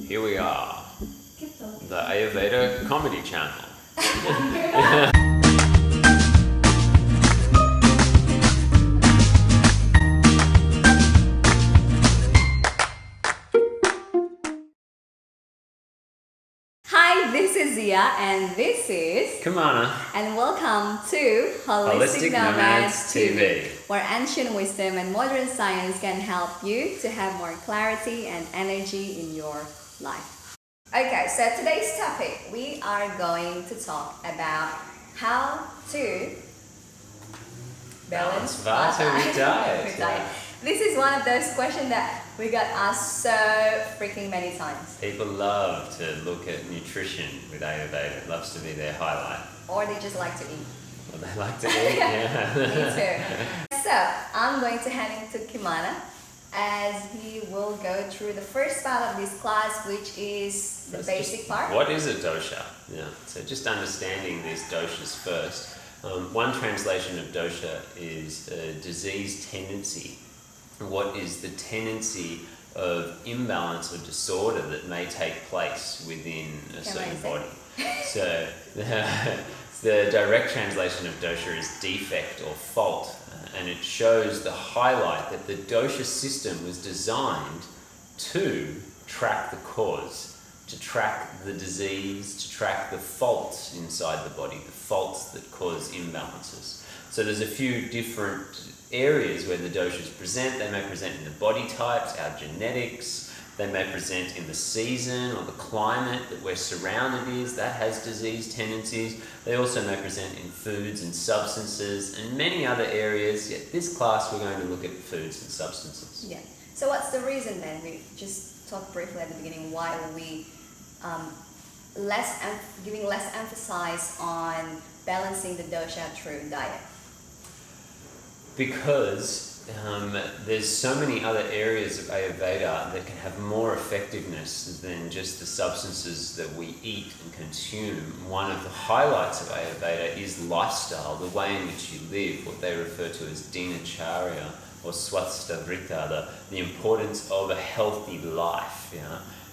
Here we are, the Ayurveda comedy channel. Hi, this is Zia and this is Kamana, and welcome to Holistic Nomads TV, where ancient wisdom and modern science can help you to have more clarity and energy in your life. Okay, so today's topic, we are going to talk about how to balance Vata with diet. with diet. This is one of those questions that we got asked so freaking many times. People love to look at nutrition with Ayurveda. It loves to be their highlight. Or they just like to eat. Well, they like to eat, yeah. Me too. So, I'm going to hand it to Kimana as he will go through the first part of this class, which is the basic part. What is a dosha? Yeah. So just understanding these doshas first. One translation of dosha is a disease tendency. What is the tendency of imbalance or disorder that may take place within a certain body? So the direct translation of dosha is defect or fault, and it shows the highlight that the dosha system was designed to track the cause, to track the disease, to track the faults inside the body, the faults that cause imbalances. So there's a few different areas where the doshas present. They may present in the body types, our genetics. They may present in the season or the climate that we're surrounded is, that has disease tendencies. They also may present in foods and substances and many other areas. Yet this class we're going to look at foods and substances. Yeah. So what's the reason then? We just talked briefly at the beginning why we giving less emphasis on balancing the dosha through diet. Because there's so many other areas of Ayurveda that can have more effectiveness than just the substances that we eat and consume. One of the highlights of Ayurveda is lifestyle, the way in which you live, what they refer to as dinacharya or swasthavrita, the importance of a healthy life,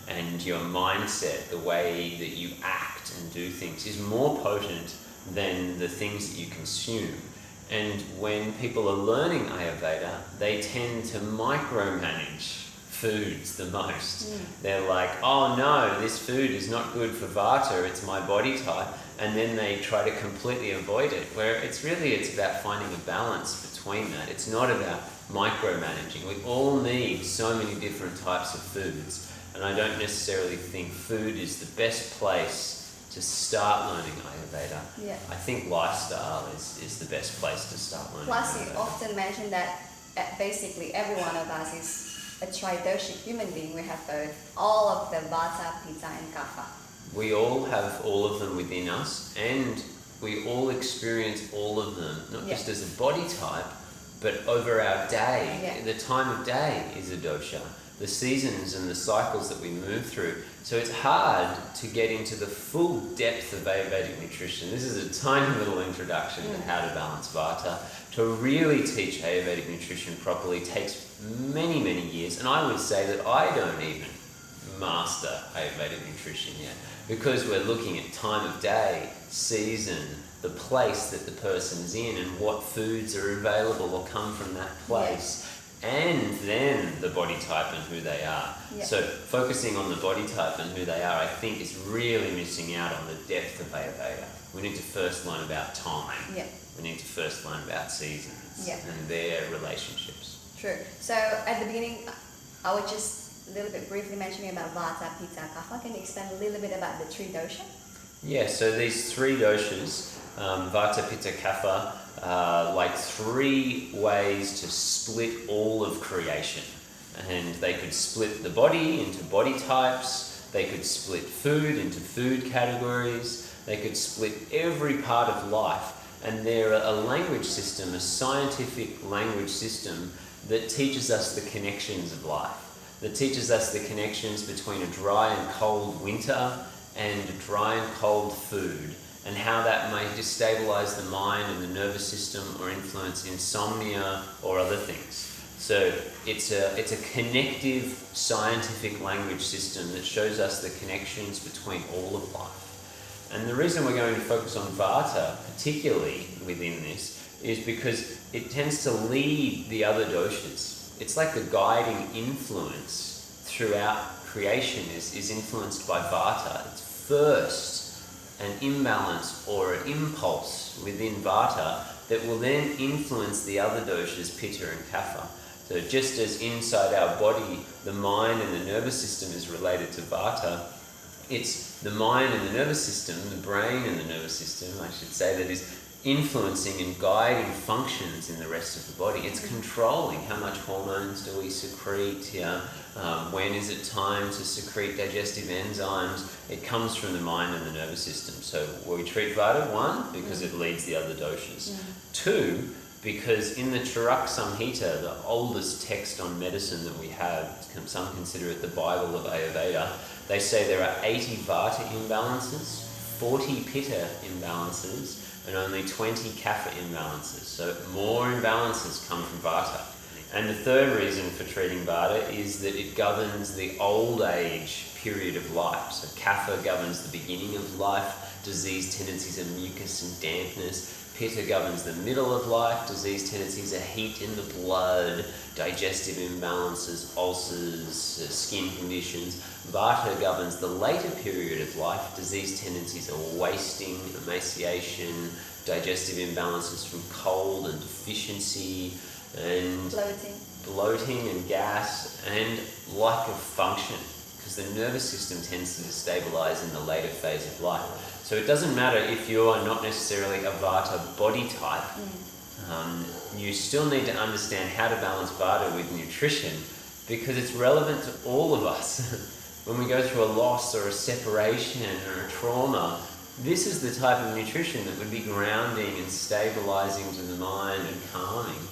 and your mindset, the way that you act and do things is more potent than the things that you consume. And when people are learning Ayurveda, they tend to micromanage foods the most. They're like, oh no, this food is not good for Vata, it's my body type. And then they try to completely avoid it, where it's about finding a balance between that. It's not about micromanaging. We all need so many different types of foods. And I don't necessarily think food is the best place to start learning Ayurveda. Yeah. I think lifestyle is the best place to start learning Plus, Ayurveda. you often mention that basically every one of us is a tridoshic human being. We have both, all of the Vata, Pitta and Kapha. We all have all of them within us, and we all experience all of them, not just as a body type, but over our day. Yeah. The time of day is a dosha. The seasons and the cycles that we move through. So it's hard to get into the full depth of Ayurvedic nutrition. This is a tiny little introduction to how to balance Vata. To really teach Ayurvedic nutrition properly takes many, many years. And I would say that I don't even master Ayurvedic nutrition yet, because we're looking at time of day, season, the place that the person's in and what foods are available or come from that place. And then the body type and who they are. Yeah. So focusing on the body type and who they are, I think, is really missing out on the depth of Ayurveda. We need to first learn about time. Yeah. We need to first learn about seasons and their relationships. True. So at the beginning, I was just a little bit briefly mentioning about Vata, Pitta, Kapha. Can you explain a little bit about the three dosha? Yeah, so these three doshas, Vata, Pitta, Kapha, like three ways to split all of creation. And they could split the body into body types, they could split food into food categories, they could split every part of life. And they're a language system, a scientific language system that teaches us the connections of life, that teaches us the connections between a dry and cold winter and a dry and cold food, and how that may destabilize the mind and the nervous system or influence insomnia or other things. So it's a connective scientific language system that shows us the connections between all of life. And the reason we're going to focus on Vata, particularly within this, is because it tends to lead the other doshas. It's like the guiding influence throughout creation is influenced by Vata. It's first an imbalance or an impulse within Vata that will then influence the other doshas, Pitta and Kapha. So just as inside our body, the mind and the nervous system is related to Vata, it's the mind and the nervous system, the brain and the nervous system, I should say, that is influencing and guiding functions in the rest of the body. It's controlling how much hormones do we secrete, when is it time to secrete digestive enzymes. It comes from the mind and the nervous system. So we treat Vata, one, because it leads the other doshas. Two, because in the Charak Samhita, the oldest text on medicine that we have, some consider it the Bible of Ayurveda, they say there are 80 Vata imbalances, 40 Pitta imbalances, and only 20 Kapha imbalances. So more imbalances come from Vata. And the third reason for treating Vata is that it governs the old age period of life. So Kapha governs the beginning of life, disease tendencies are mucus and dampness. Pitta governs the middle of life, disease tendencies are heat in the blood, digestive imbalances, ulcers, skin conditions. Vata governs the later period of life, disease tendencies are wasting, emaciation, digestive imbalances from cold and deficiency, and bloating and gas, and lack of function, because the nervous system tends to destabilize in the later phase of life. So it doesn't matter if you are not necessarily a Vata body type, you still need to understand how to balance Vata with nutrition, because it's relevant to all of us. When we go through a loss or a separation or a trauma, this is the type of nutrition that would be grounding and stabilizing to the mind and calming.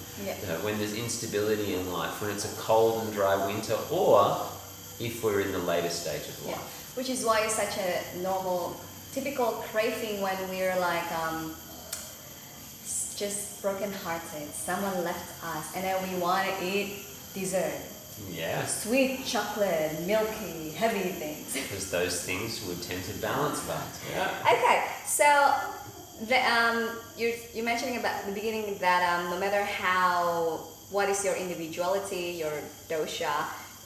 When there's instability in life, when it's a cold and dry winter, or if we're in the later stage of life. Which is why it's such a normal, typical craving when we're like just broken-hearted. Someone left us, and then we want to eat dessert. Yeah. Sweet chocolate, milky, heavy things. Because those things would tend to balance that. Yeah. Okay, so you're mentioning about the beginning that no matter what is your individuality, your dosha,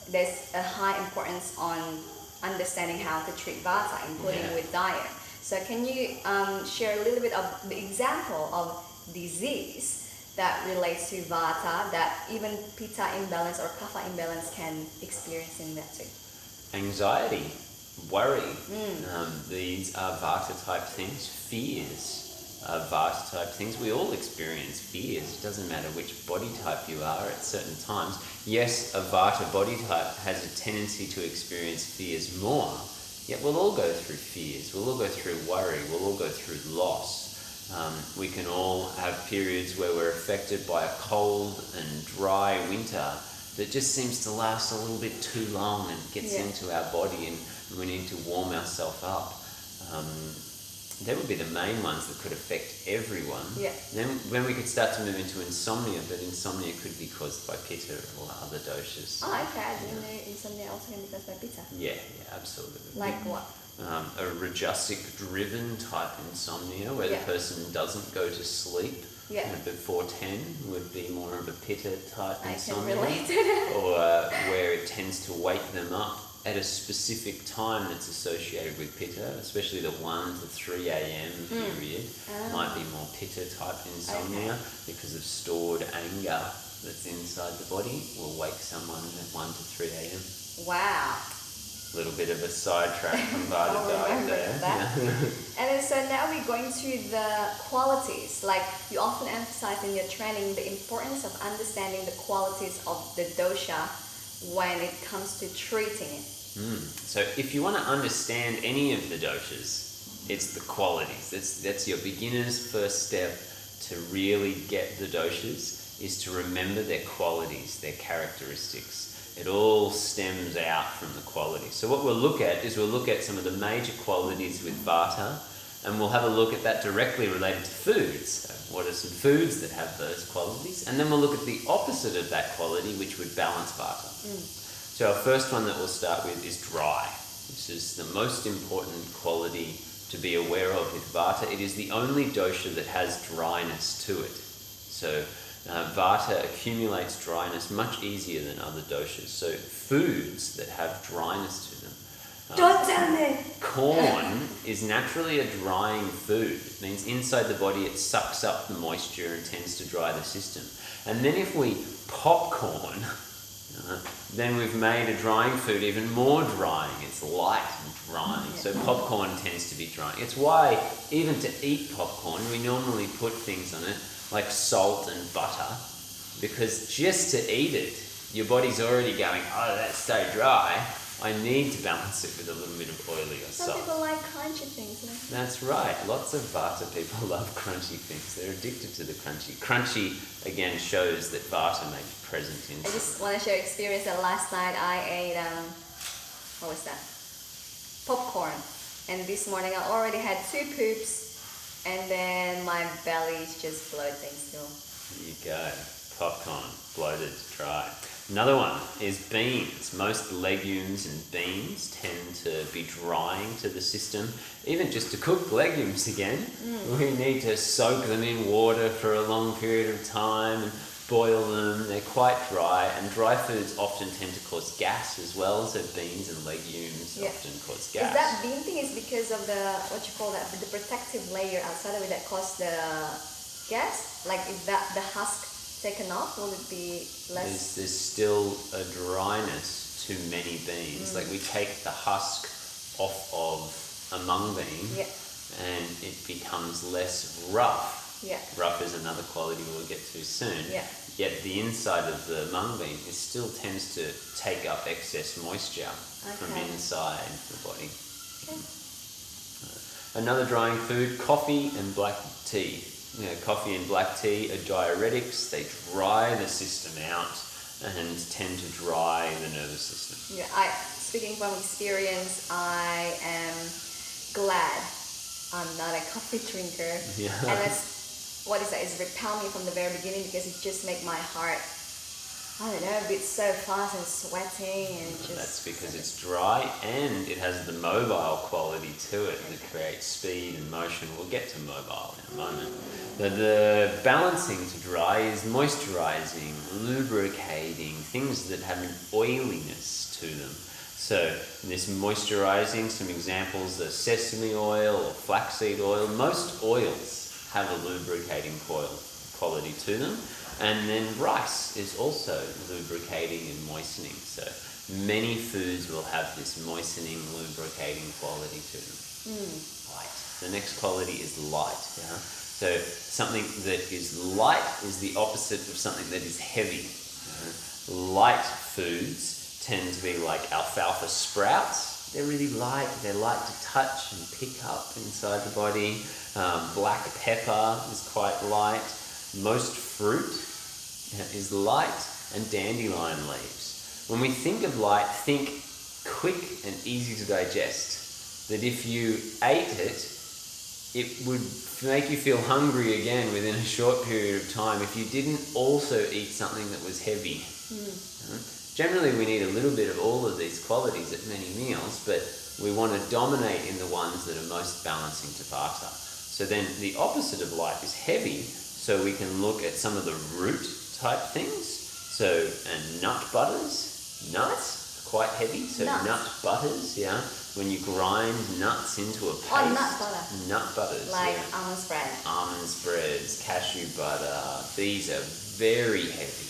there's a high importance on understanding how to treat Vata, including with diet. So can you share a little bit of the example of disease that relates to Vata that even Pitta imbalance or Kapha imbalance can experience in that too? Anxiety, worry, these are Vata type things. Fears are Vata type things. We all experience fears. It doesn't matter which body type you are at certain times. Yes, a Vata body type has a tendency to experience fears more, yet we'll all go through fears. We'll all go through worry. We'll all go through loss. We can all have periods where we're affected by a cold and dry winter that just seems to last a little bit too long and gets into our body, and we need to warm ourselves up. That would be the main ones that could affect everyone. Then we could start to move into insomnia, but insomnia could be caused by Pitta or other doshas. Oh, okay. I didn't know insomnia also can be caused by Pitta. Yeah, absolutely. Like what? A rajusic-driven type insomnia, where the person doesn't go to sleep before 10, would be more of a Pitta type insomnia. I can relate to that. Or where it tends to wake them up at a specific time that's associated with Pitta, especially the 1 to 3 a.m. period, might be more Pitta type insomnia because of stored anger that's inside the body, will wake someone at 1 to 3 a.m. Wow. A little bit of a sidetrack from Vata diet there. And then so now we're going to the qualities. Like you often emphasize in your training the importance of understanding the qualities of the dosha when it comes to treating it. So if you want to understand any of the doshas, it's the qualities. That's your beginner's first step to really get the doshas, is to remember their qualities, their characteristics. It all stems out from the qualities. So what we'll look at is some of the major qualities with Vata, And we'll have a look at that directly related to foods. So what are some foods that have those qualities? And then we'll look at the opposite of that quality, which would balance Vata. So our first one that we'll start with is dry. This is the most important quality to be aware of with Vata. It is the only dosha that has dryness to it. So Vata accumulates dryness much easier than other doshas. So foods that have dryness to them. Don't tell me! Corn is naturally a drying food. It means inside the body it sucks up the moisture and tends to dry the system. And then if we pop corn, then we've made a drying food even more drying. It's light and drying. So popcorn tends to be drying. It's why even to eat popcorn we normally put things on it like salt and butter, because just to eat it your body's already going, oh, that's so dry, I need to balance it with a little bit of oily or salt. Some people like crunchy things. That's right. Lots of Vata people love crunchy things. They're addicted to the crunchy. Crunchy, again, shows that Vata may be present in. I just want to share experience that last night I ate, what was that? Popcorn. And this morning I already had 2 poops and then my belly is just bloating still. There you go. Popcorn, bloated, dry. Another one is beans. Most legumes and beans tend to be drying to the system. Even just to cook legumes again, we need to soak them in water for a long period of time and boil them. They're quite dry, and dry foods often tend to cause gas as well. So beans and legumes often cause gas. Is that bean thing is because of the, what you call that, the protective layer outside of it that causes the gas? Like if that the husk taken off, will it be less? There's still a dryness to many beans. Like we take the husk off of a mung bean and it becomes less rough. Rough is another quality we'll get to soon. Yet the inside of the mung bean still tends to take up excess moisture from inside the body. Another drying food, coffee and black tea. Coffee and black tea are diuretics. They dry the system out and tend to dry the nervous system. Speaking from experience, I am glad I'm not a coffee drinker. And that's what is that? It's repelled me from the very beginning because it just makes my heart, I don't know, beat so fast and sweating and just... That's because it's dry and it has the mobile quality to it that creates speed and motion. We'll get to mobile in a moment. The balancing to dry is moisturizing, lubricating, things that have an oiliness to them. So this moisturizing, some examples are sesame oil or flaxseed oil. Most oils have a lubricating quality to them. And then rice is also lubricating and moistening. So many foods will have this moistening, lubricating quality to them. Light. The next quality is light. So something that is light is the opposite of something that is heavy. Light foods tend to be like alfalfa sprouts. They're really light. They're light to touch and pick up inside the body. Black pepper is quite light. Most fruit is light, and dandelion leaves. When we think of light, think quick and easy to digest. That if you ate it, it would make you feel hungry again within a short period of time if you didn't also eat something that was heavy. Generally we need a little bit of all of these qualities at many meals, but we want to dominate in the ones that are most balancing to Vata. So then the opposite of light is heavy, so we can look at some of the root type things. So, and nut butters, nuts, quite heavy, so nut butters, when you grind nuts into a paste. Nut butters. Like almond spread. Almond spreads, cashew butter, these are very heavy.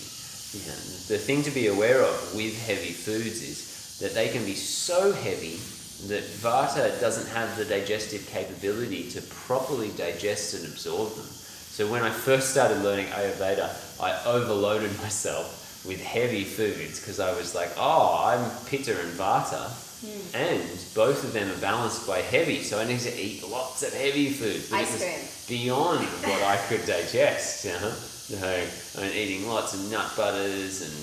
The thing to be aware of with heavy foods is that they can be so heavy that Vata doesn't have the digestive capability to properly digest and absorb them. So when I first started learning Ayurveda, I overloaded myself with heavy foods because I was like, I'm Pitta and Vata, and both of them are balanced by heavy, so I need to eat lots of heavy food. But Ice cream. Beyond what I could digest. So I'm eating lots of nut butters and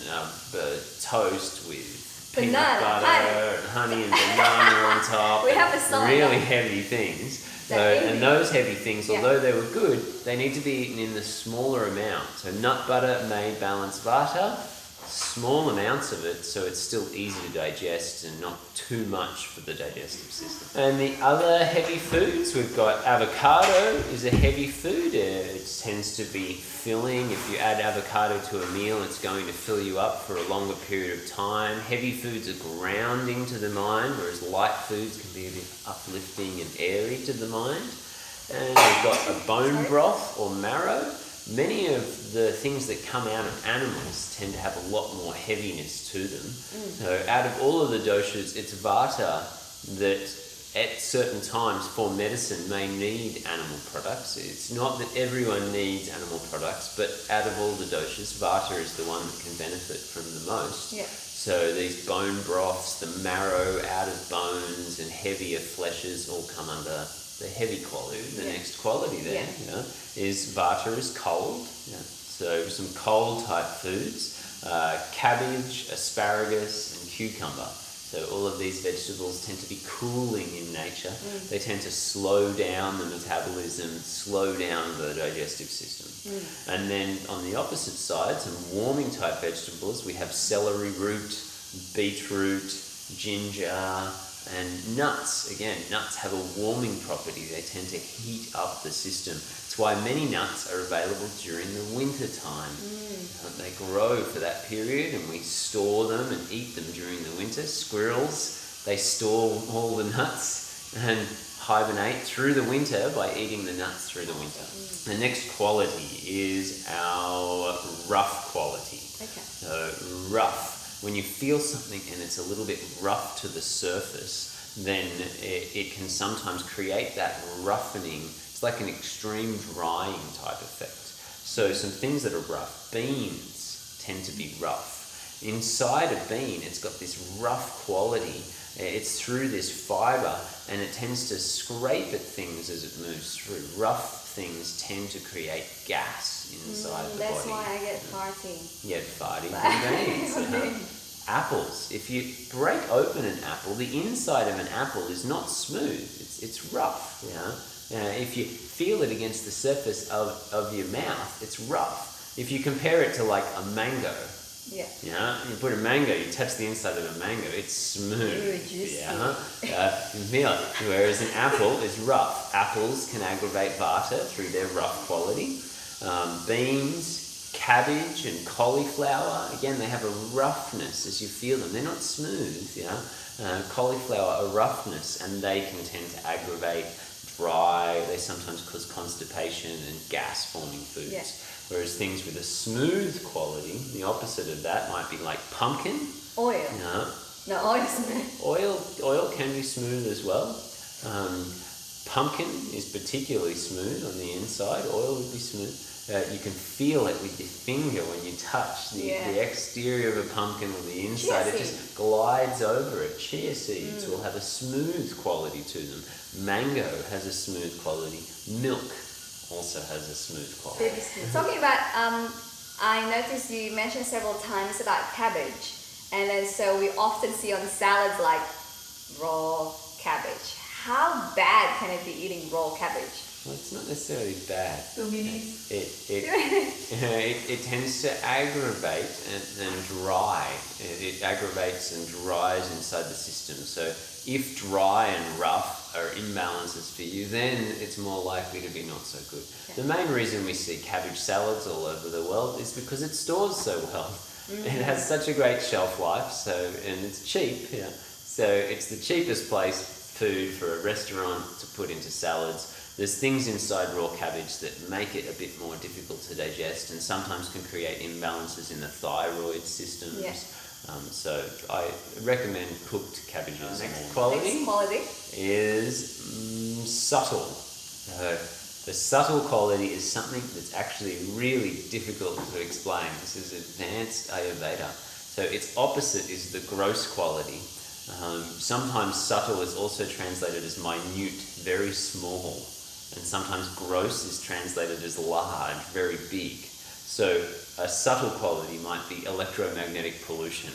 toast with peanut butter, and honey and banana on top. We have a song. Really heavy things. And those heavy things, although they were good, they need to be eaten in the smaller amount. So nut butter may balance Vata, small amounts of it, so it's still easy to digest and not too much for the digestive system. And the other heavy foods, we've got avocado is a heavy food. It tends to be filling. If you add avocado to a meal, it's going to fill you up for a longer period of time. Heavy foods are grounding to the mind, whereas light foods can be a bit uplifting and airy to the mind. And we've got a bone broth or marrow. Many of the things that come out of animals tend to have a lot more heaviness to them. So out of all of the doshas, it's Vata that at certain times for medicine may need animal products. It's not that everyone needs animal products, but out of all the doshas, Vata is the one that can benefit from the most. Yeah. So these bone broths, the marrow out of bones and heavier fleshes all come under the heavy quality. The next quality there, is Vata is cold. So some cold type foods, cabbage, asparagus and cucumber. So all of these vegetables tend to be cooling in nature. They tend to slow down the metabolism, slow down the digestive system. And then on the opposite side, some warming type vegetables, we have celery root, beetroot, ginger, and nuts. Again, nuts have a warming property. They tend to heat up the system. That's why many nuts are available during the winter time. They grow for that period and we store them and eat them during the winter. Squirrels, they store all the nuts and hibernate through the winter by eating the nuts through the winter. The next quality is our rough quality. Okay. So rough. When you feel something and it's a little bit rough to the surface, then it can sometimes create that roughening. It's like an extreme drying type effect. So some things that are rough, beans tend to be rough. Inside a bean, it's got this rough quality. It's through this fibre and it tends to scrape at things as it moves through. Rough things tend to create gas inside the body. That's why I get farty. Yeah, farty from beans. Apples. If you break open an apple, the inside of an apple is not smooth. It's rough. If you feel it against the surface of your mouth, it's rough. If you compare it to like a mango, you put a mango, you touch the inside of a mango, it's smooth. Whereas an apple is rough. Apples can aggravate Vata through their rough quality. Beans, cabbage and cauliflower, again, they have a roughness as you feel them. They're not smooth, cauliflower, a roughness, and they can tend to aggravate, dry. They sometimes cause constipation and gas-forming foods. Whereas things with a smooth quality, the opposite of that might be like pumpkin. Oil. No, oil is Oil can be smooth as well. Pumpkin is particularly smooth on the inside. Oil would be smooth. You can feel it with your finger when you touch the exterior of a pumpkin or the inside. It just glides over it. Chia seeds will have a smooth quality to them. Mango has a smooth quality. Milk also has a smooth quality. Talking about, I noticed you mentioned several times about cabbage. And then so we often see on salads like raw cabbage. How bad can it be eating raw cabbage? Well, it's not necessarily bad. It It tends to aggravate and dry. It aggravates and dries inside the system. So if dry and rough are imbalances for you, then it's more likely to be not so good. The main reason we see cabbage salads all over the world is because it stores so well. It has such a great shelf life, and it's cheap. So it's the cheapest place food for a restaurant to put into salads. There's things inside raw cabbage that make it a bit more difficult to digest and sometimes can create imbalances in the thyroid systems. So I recommend cooked cabbages. Next quality is subtle. The subtle quality is something that's actually really difficult to explain. This is advanced Ayurveda. So its opposite is the gross quality. Sometimes subtle is also translated as minute, very small. And sometimes gross is translated as large, very big. So a subtle quality might be electromagnetic pollution.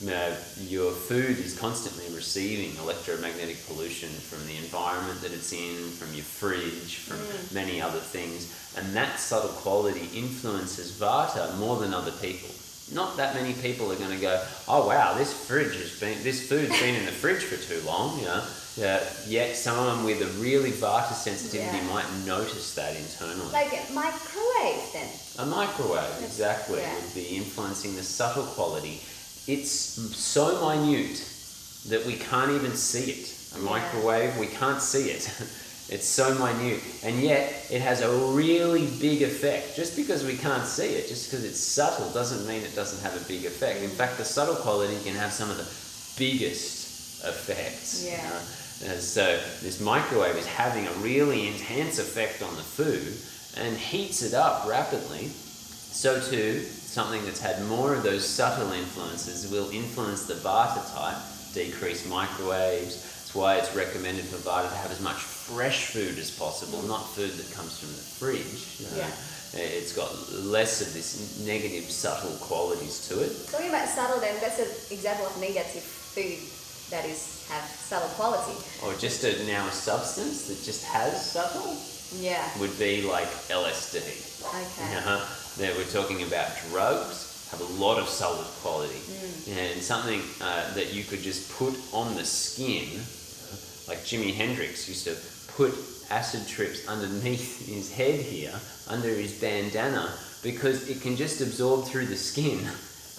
your food is constantly receiving electromagnetic pollution from the environment that it's in, from your fridge, from many other things, and that subtle quality influences Vata more than other people. Not that many people are going to go, oh wow, this food's been in the fridge for too long, yet someone with a really Vata sensitivity might notice that internally. Like a microwave then? A microwave, exactly, would be influencing the subtle quality. It's so minute that we can't even see it. A microwave, we can't see it. It's so minute, and yet it has a really big effect. Just because we can't see it, just because it's subtle, doesn't mean it doesn't have a big effect. In fact, the subtle quality can have some of the biggest effects. So this microwave is having a really intense effect on the food and heats it up rapidly. So too, something that's had more of those subtle influences will influence the Vata type, decrease microwaves. That's why it's recommended for Vata to have as much fresh food as possible, not food that comes from the fridge. It's got less of this negative, subtle qualities to it. Talking about subtle, then that's an example of negative food that have subtle quality. Or just now a substance that just has subtle? Would be like LSD. Okay. There we're talking about drugs, have a lot of solid quality. And something that you could just put on the skin, like Jimi Hendrix used to put acid trips underneath his head here, under his bandana, because it can just absorb through the skin.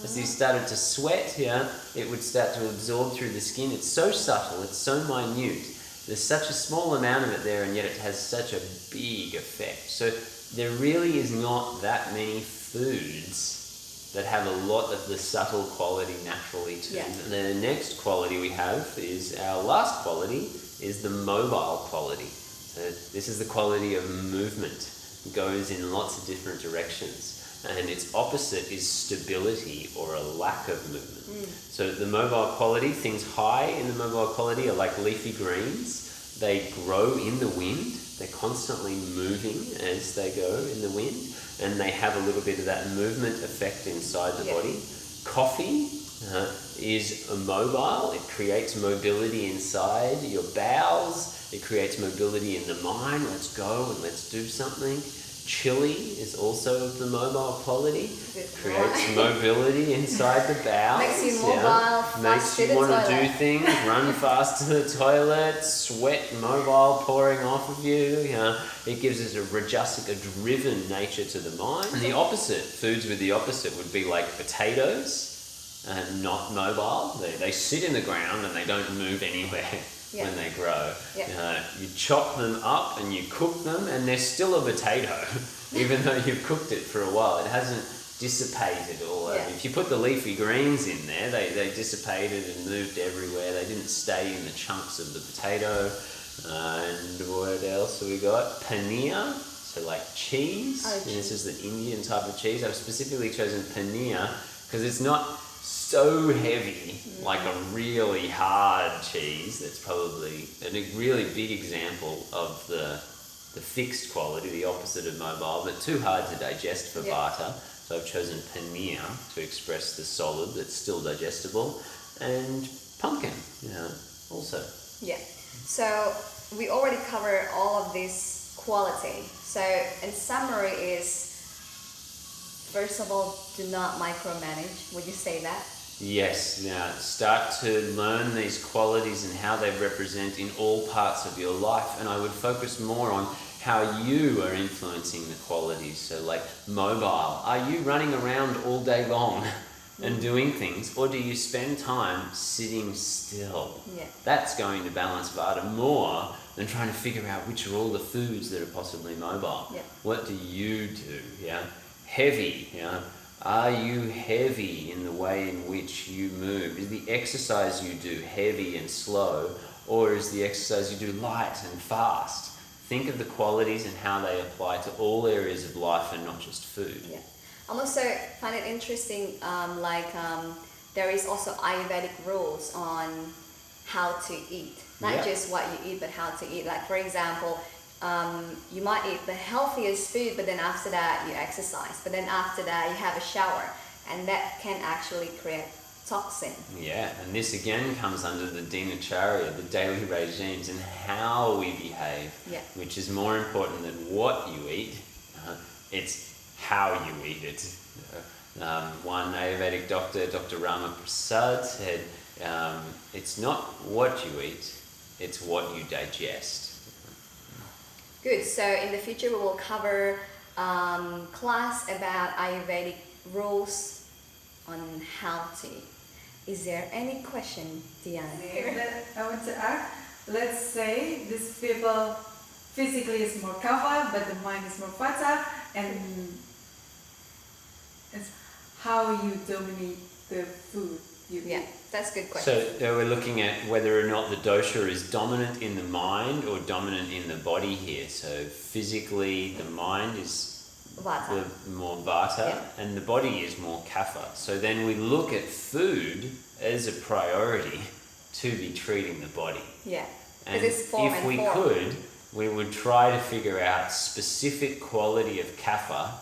As he started to sweat, it would start to absorb through the skin. It's so subtle, it's so minute. There's such a small amount of it there, and yet it has such a big effect. So there really is not that many foods that have a lot of the subtle quality naturally to them. The next quality we have is, our last quality, is the mobile quality. So this is the quality of movement. It goes in lots of different directions. And its opposite is stability or a lack of movement. So the mobile quality, things high in the mobile quality are like leafy greens. They grow in the wind. They're constantly moving as they go in the wind. And they have a little bit of that movement effect inside the body. Coffee is immobile. It creates mobility inside your bowels. It creates mobility in the mind. Let's go and let's do something. Chili is also of the mobile quality. Creates mobility inside the bowels. Makes you mobile, Makes you want to do things, run fast to the toilet, sweat mobile pouring off of you. It gives us a driven nature to the mind. And the opposite, foods with the opposite would be like potatoes, not mobile. They sit in the ground and they don't move anywhere. When they grow. You chop them up and you cook them and they're still a potato, even though you've cooked it for a while. It hasn't dissipated all over. If you put the leafy greens in there, they dissipated and moved everywhere. They didn't stay in the chunks of the potato. And what else have we got? Paneer, so like cheese. And this is the Indian type of cheese. I've specifically chosen paneer because it's not so heavy, like a really hard cheese. That's probably a really big example of the fixed quality, the opposite of mobile, but too hard to digest for Vata. So I've chosen paneer to express the solid that's still digestible, and pumpkin, also. So we already covered all of this quality. So in summary is, first of all, do not micromanage. Would you say that? Yes. Now start to learn these qualities and how they represent in all parts of your life. And I would focus more on how you are influencing the qualities. So like mobile. Are you running around all day long and doing things? Or do you spend time sitting still? That's going to balance Vata more than trying to figure out which are all the foods that are possibly mobile. What do you do? Heavy. Are you heavy in the way in which you move? Is the exercise you do heavy and slow, or is the exercise you do light and fast? Think of the qualities and how they apply to all areas of life and not just food. I also find it interesting, there is also Ayurvedic rules on how to eat. Not just what you eat, but how to eat. Like for example, you might eat the healthiest food, but then after that you exercise. But then after that you have a shower, and that can actually create toxin. Yeah, and this again comes under the dinacharya, the daily regimes, and how we behave, which is more important than what you eat. It's how you eat it. One Ayurvedic doctor, Dr. Rama Prasad, said, it's not what you eat, it's what you digest. Good. So in the future we will cover class about Ayurvedic rules on how to eat. Is there any question, Diana? I want to ask, let's say these people physically is more Kapha, but the mind is more Vata, and it's how you dominate the food you eat. That's a good question. So we're looking at whether or not the dosha is dominant in the mind or dominant in the body here. So physically, the mind is Vata. More Vata, and the body is more Kapha. So then we look at food as a priority to be treating the body. Yeah. And if we could, we would try to figure out specific quality of Kapha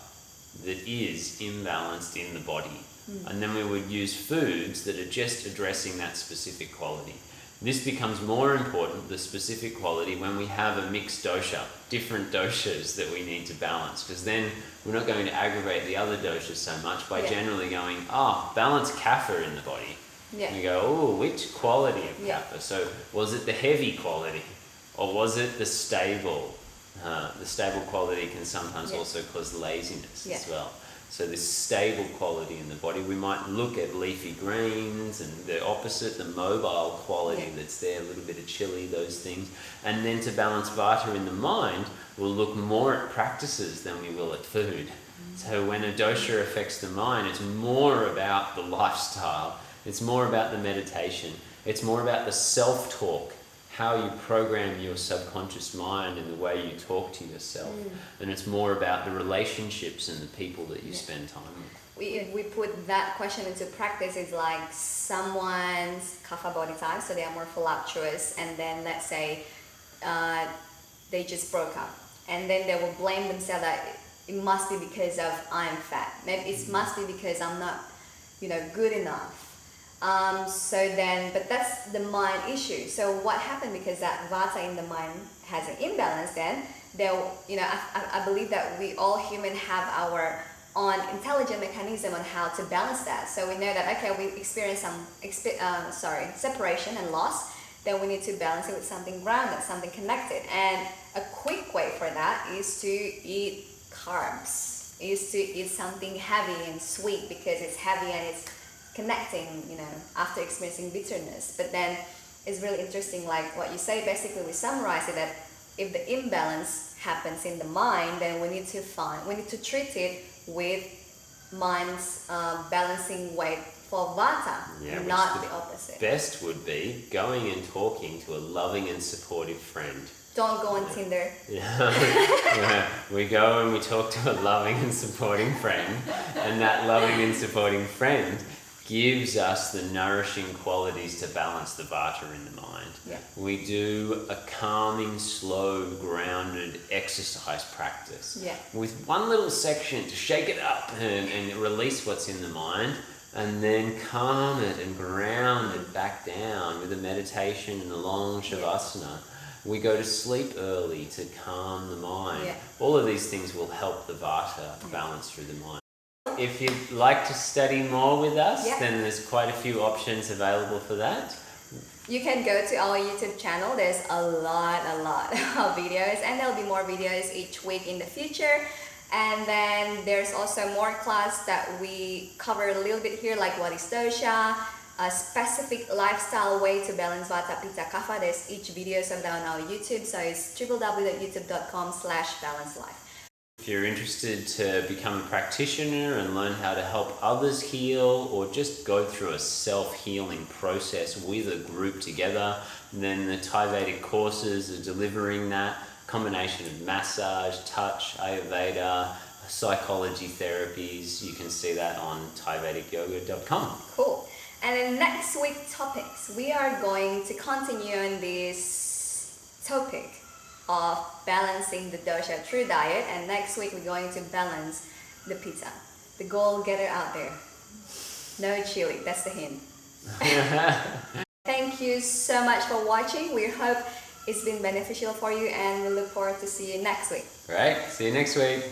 that is imbalanced in the body. And then we would use foods that are just addressing that specific quality. This becomes more important, the specific quality, when we have a mixed dosha, different doshas that we need to balance, because then we're not going to aggravate the other doshas so much by generally going, balance Kapha in the body. You go, which quality of Kapha? So was it the heavy quality or was it the stable? The stable quality can sometimes also cause laziness as well. So this stable quality in the body, we might look at leafy greens and the opposite, the mobile quality that's there, a little bit of chili, those things. And then to balance Vata in the mind, we'll look more at practices than we will at food. So when a dosha affects the mind, it's more about the lifestyle, it's more about the meditation, it's more about the self-talk, how you program your subconscious mind and the way you talk to yourself. And it's more about the relationships and the people that you spend time with. If we put that question into practice, it's like someone's Kapha body type, so they are more voluptuous, and then let's say they just broke up, and then they will blame themselves that it must be because of I'm fat. Maybe it must be because I'm not, good enough. But that's the mind issue. So what happened, because that Vata in the mind has an imbalance, then I believe that we all human have our own intelligent mechanism on how to balance that. So we know that we experience some separation and loss, then we need to balance it with something grounded, something connected. And a quick way for that is to eat carbs, is to eat something heavy and sweet, because it's heavy and it's connecting, after experiencing bitterness. But then it's really interesting, like what you say, basically we summarize it, that if the imbalance happens in the mind, then we need to treat it with mind's balancing weight for Vata, not the opposite. Best would be going and talking to a loving and supportive friend. Don't go on Tinder. We go and we talk to a loving and supporting friend, and that loving and supporting friend gives us the nourishing qualities to balance the Vata in the mind. We do a calming, slow, grounded exercise practice with one little section to shake it up and release what's in the mind, and then calm it and ground it back down with a meditation and a long shavasana. We go to sleep early to calm the mind. All of these things will help the Vata balance through the mind. If you'd like to study more with us, then there's quite a few options available for that. You can go to our YouTube channel. There's a lot of videos, and there'll be more videos each week in the future. And then there's also more class that we cover a little bit here, like what is dosha, a specific lifestyle way to balance Vata, Pitta, Kapha. There's each video on our YouTube, so it's www.youtube.com/balancelife. If you're interested to become a practitioner and learn how to help others heal, or just go through a self-healing process with a group together, then the Ayurvedic courses are delivering that combination of massage, touch, Ayurveda, psychology therapies. You can see that on ayurvedicyoga.com. Cool. And in next week's topics, we are going to continue on this topic of balancing the dosha through diet, and next week we're going to balance the Pitta, the goal getter out there. No chili, that's the hint. Thank you so much for watching. We hope it's been beneficial for you and we look forward to see you next week. Right, see you next week.